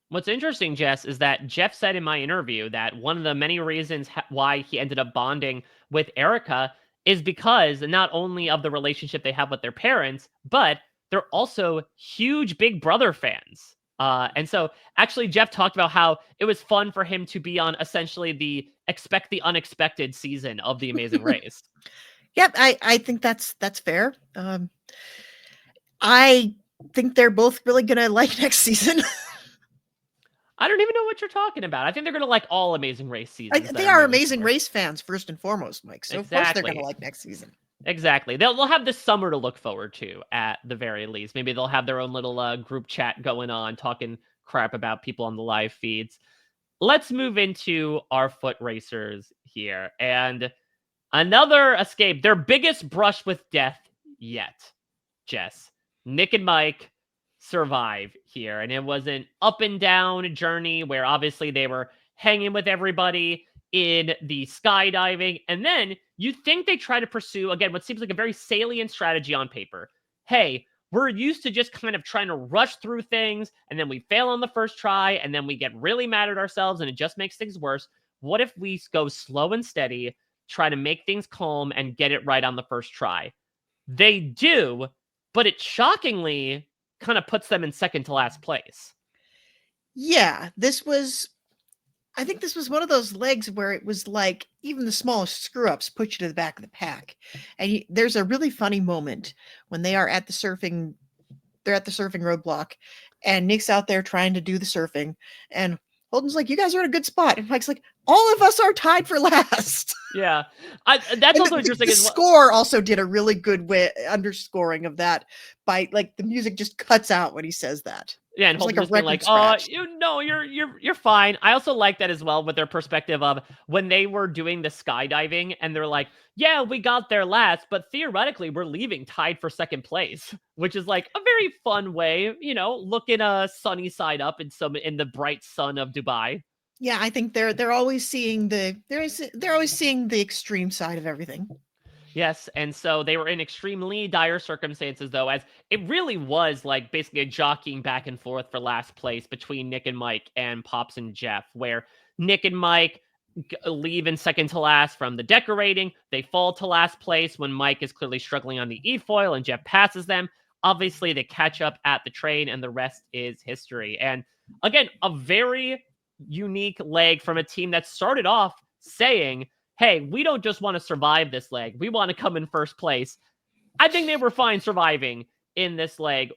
What's interesting, Jess, is that Jeff said in my interview that one of the many reasons why he ended up bonding with Erica is because not only of the relationship they have with their parents, but they're also huge Big Brother fans. And so actually Jeff talked about how it was fun for him to be on essentially the expect the unexpected season of The Amazing Race. Yep, I think that's fair. I think they're both really gonna like next season. I don't even know what you're talking about. I think they're gonna like all Amazing Race seasons that They are are moving Amazing forward. Race fans first and foremost, Mike. So of course they're gonna Exactly. like next season. Exactly. They'll have this summer to look forward to at the very least. Maybe they'll have their own little group chat going on, talking crap about people on the live feeds. Let's move into our foot racers here. And another escape, their biggest brush with death yet, Jess. Nick and Mike survive here. And it was an up and down journey where obviously they were hanging with everybody in the skydiving. And then you think they try to pursue, again, what seems like a very salient strategy on paper. Hey, we're used to just kind of trying to rush through things, and then we fail on the first try, and then we get really mad at ourselves, and it just makes things worse. What if we go slow and steady, try to make things calm, and get it right on the first try? They do, but it shockingly kind of puts them in second to last place. Yeah, I think this was one of those legs where it was like even the smallest screw ups put you to the back of the pack. And there's a really funny moment when they are at the surfing. They're at the surfing roadblock, and Nick's out there trying to do the surfing, and Holden's like, "You guys are in a good spot," and Mike's like, "All of us are tied for last." Yeah, that's also interesting. The score also did a really good underscoring of that by like the music just cuts out when he says that. Yeah, and It's like Holden a just being record like, "Oh, scratch. you're fine." I also like that as well with their perspective of when they were doing the skydiving, and they're like, "Yeah, we got there last, but theoretically, we're leaving tied for second place," which is like a very fun way, looking a sunny side up in the bright sun of Dubai. Yeah, I think they're always seeing they're always seeing the extreme side of everything. Yes, and so they were in extremely dire circumstances, though, as it really was like basically a jockeying back and forth for last place between Nick and Mike and Pops and Jeff, where Nick and Mike leave in second to last from the decorating. They fall to last place when Mike is clearly struggling on the e-foil and Jeff passes them. Obviously, they catch up at the train, and the rest is history. And again, a very unique leg from a team that started off saying, hey, we don't just want to survive this leg. We want to come in first place. I think they were fine surviving in this leg.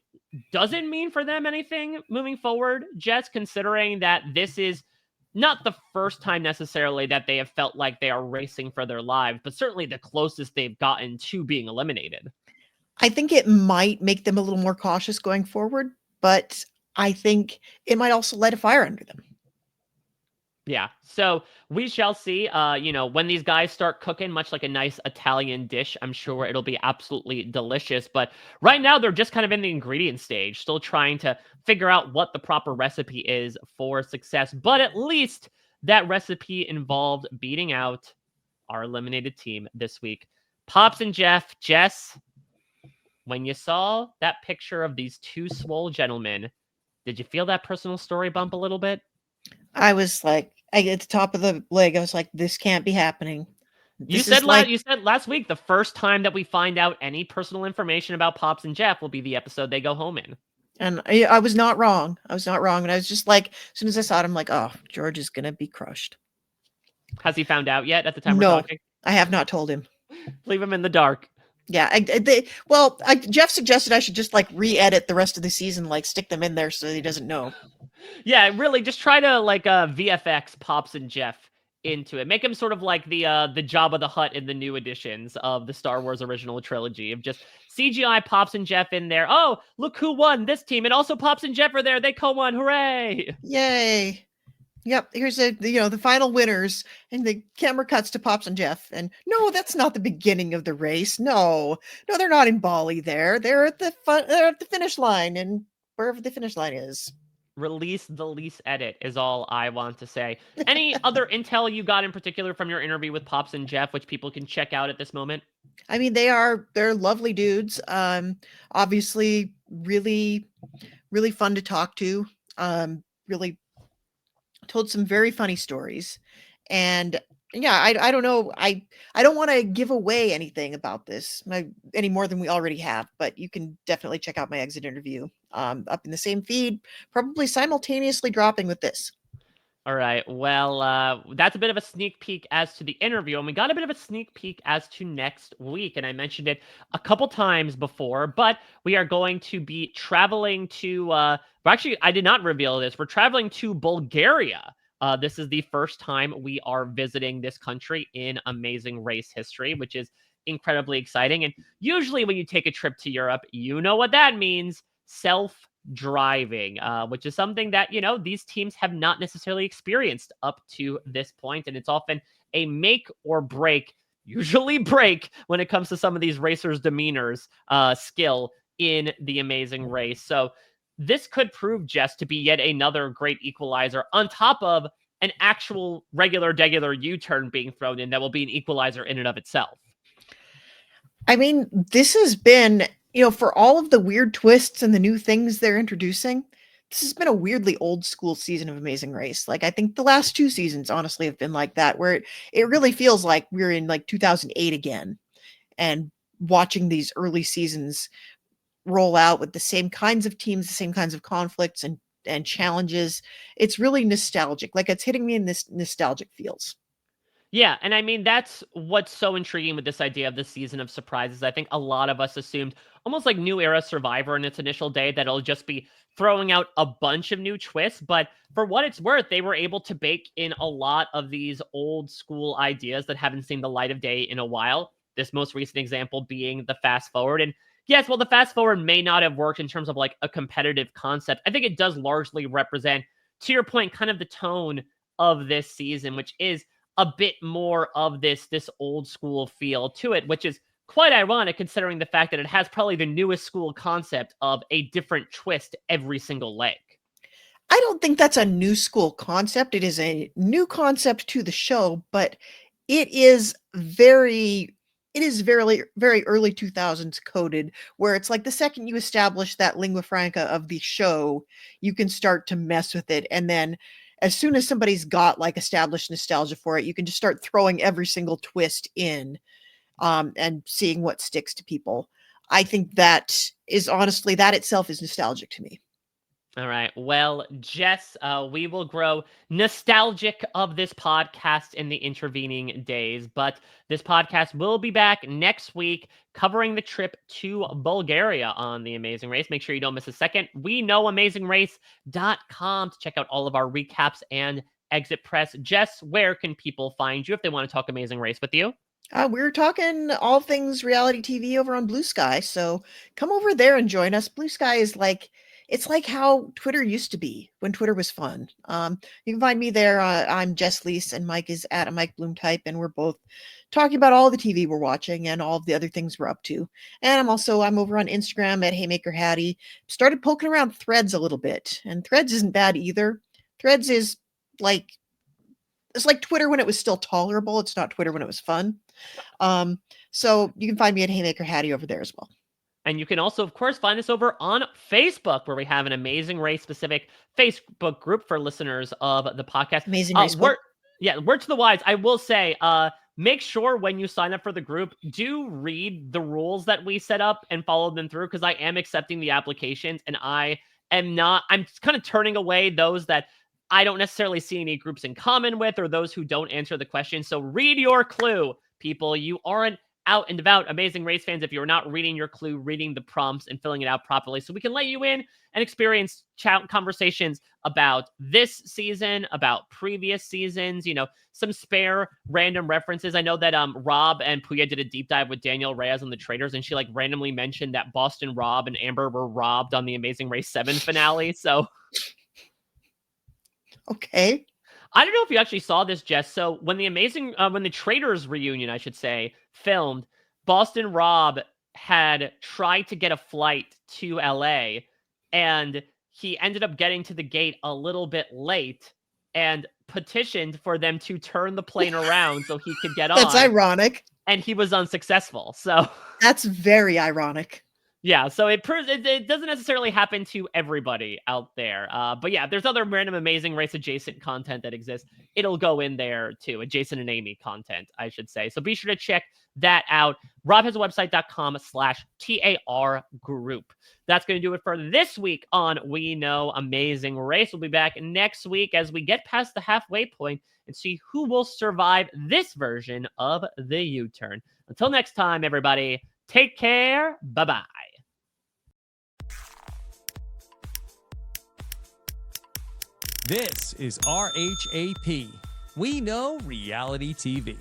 Doesn't mean for them anything moving forward, Jess, considering that this is not the first time necessarily that they have felt like they are racing for their lives, but certainly the closest they've gotten to being eliminated. I think it might make them a little more cautious going forward, but I think it might also light a fire under them. Yeah, so we shall see. When these guys start cooking, much like a nice Italian dish, I'm sure it'll be absolutely delicious. But right now, they're just kind of in the ingredient stage, still trying to figure out what the proper recipe is for success. But at least that recipe involved beating out our eliminated team this week. Pops and Jeff, Jess, when you saw that picture of these two swole gentlemen, did you feel that personal story bump a little bit? I was like, at the top of the leg, I was like, this can't be happening. You This said is like, you said last week the first time that we find out any personal information about Pops and Jeff will be the episode they go home in. and I was not wrong. I was not wrong. And I was just like, as soon as I saw it, I'm like, oh, George is going to be crushed. Has he found out yet at the time we're No, talking? I have not told him. Leave him in the dark. Yeah, Jeff suggested I should just like re-edit the rest of the season, like stick them in there so he doesn't know. Yeah, really, just try to like VFX Pops and Jeff into it. Make him sort of like the Jabba the Hutt in the new editions of the Star Wars original trilogy of just CGI Pops and Jeff in there. Oh, look who won this team, and also Pops and Jeff are there. They co-won. Hooray! Yay! Yep, here's the final winners, and the camera cuts to Pops and Jeff. And no, that's not the beginning of the race. No, they're not in Bali. They're at the finish line, and wherever the finish line is. Release the Liese edit is all I want to say. Any other intel you got in particular from your interview with Pops and Jeff, which people can check out at this moment? I mean, they're lovely dudes. Obviously, really, really fun to talk to. Really told some very funny stories, and yeah, I don't know, I don't want to give away anything about this any more than we already have, but you can definitely check out my exit interview up in the same feed, probably simultaneously dropping with this. All right. Well, that's a bit of a sneak peek as to the interview, and we got a bit of a sneak peek as to next week. And I mentioned it a couple times before, but we are going to be traveling to. Well, actually, I did not reveal this. We're traveling to Bulgaria. This is the first time we are visiting this country in Amazing Race history, which is incredibly exciting. And usually, when you take a trip to Europe, you know what that means: self-driving, which is something that, these teams have not necessarily experienced up to this point. And it's often a make or break, usually break, when it comes to some of these racers' demeanors, skill in the Amazing Race. So this could prove just to be yet another great equalizer on top of an actual regular U-turn being thrown in that will be an equalizer in and of itself. I mean, this has been, for all of the weird twists and the new things they're introducing, this has been a weirdly old school season of Amazing Race. Like, I think the last 2 seasons honestly have been like that, where it really feels like we're in like 2008 again, and watching these early seasons roll out with the same kinds of teams, the same kinds of conflicts and challenges. It's really nostalgic. Like, it's hitting me in this nostalgic feels. Yeah, and I mean, that's what's so intriguing with this idea of the season of surprises. I think a lot of us assumed, almost like New Era Survivor in its initial day, that it'll just be throwing out a bunch of new twists. But for what it's worth, they were able to bake in a lot of these old school ideas that haven't seen the light of day in a while. This most recent example being the fast forward. And yes, well, the fast forward may not have worked in terms of like a competitive concept. I think it does largely represent, to your point, kind of the tone of this season, which is a bit more of this old school feel to it, which is quite ironic considering the fact that it has probably the newest school concept of a different twist every single leg. I don't think that's a new school concept. It is a new concept to the show, but it is very very early 2000s coded, where it's like the second you establish that lingua franca of the show, you can start to mess with it. And then as soon as somebody's got like established nostalgia for it, you can just start throwing every single twist in, and seeing what sticks to people. I think that is honestly, that itself is nostalgic to me. All right. Well, Jess, we will grow nostalgic of this podcast in the intervening days, but this podcast will be back next week covering the trip to Bulgaria on The Amazing Race. Make sure you don't miss a second. We know AmazingRace.com to check out all of our recaps and exit press. Jess, where can people find you if they want to talk Amazing Race with you? We're talking all things reality TV over on Blue Sky, so come over there and join us. Blue Sky is like, it's like how Twitter used to be when Twitter was fun. You can find me there. I'm Jess Liese, and Mike is at a Mike Bloom type, and we're both talking about all the TV we're watching and all of the other things we're up to. And I'm over on Instagram at Haymaker Hattie. Started poking around Threads a little bit, and Threads isn't bad either. Threads is like, it's like Twitter when it was still tolerable. It's not Twitter when it was fun. So you can find me at Haymaker Hattie over there as well. And you can also, of course, find us over on Facebook, where we have an Amazing Race specific Facebook group for listeners of the podcast. Amazing Race Book. Word to the wise, I will say, make sure when you sign up for the group, do read the rules that we set up and follow them through, because I am accepting the applications, and I'm kind of turning away those that I don't necessarily see any groups in common with, or those who don't answer the question. So read your clue, people. You aren't out and about Amazing Race fans if you're not reading your clue, reading the prompts, and filling it out properly, so we can let you in and experience conversations about this season, about previous seasons, some spare random references. I know that Rob and Puya did a deep dive with Danielle Reyes on the Traders, and she like randomly mentioned that Boston Rob and Amber were robbed on the Amazing Race 7 finale. So okay. I don't know if you actually saw this, Jess. So when the Traders reunion, I should say, filmed, Boston Rob had tried to get a flight to LA, and he ended up getting to the gate a little bit late and petitioned for them to turn the plane around so he could get on. That's ironic. And he was unsuccessful. So that's very ironic. Yeah, so it proves it doesn't necessarily happen to everybody out there. But yeah, if there's other random amazing race adjacent content that exists, it'll go in there too. Adjacent and Amy content, I should say. So be sure to check that out. robhasawebsite.com/TAR group. That's going to do it for this week on We Know Amazing Race. We'll be back next week as we get past the halfway point and see who will survive this version of the U-turn. Until next time, everybody, take care. Bye-bye. This is RHAP. We know reality TV.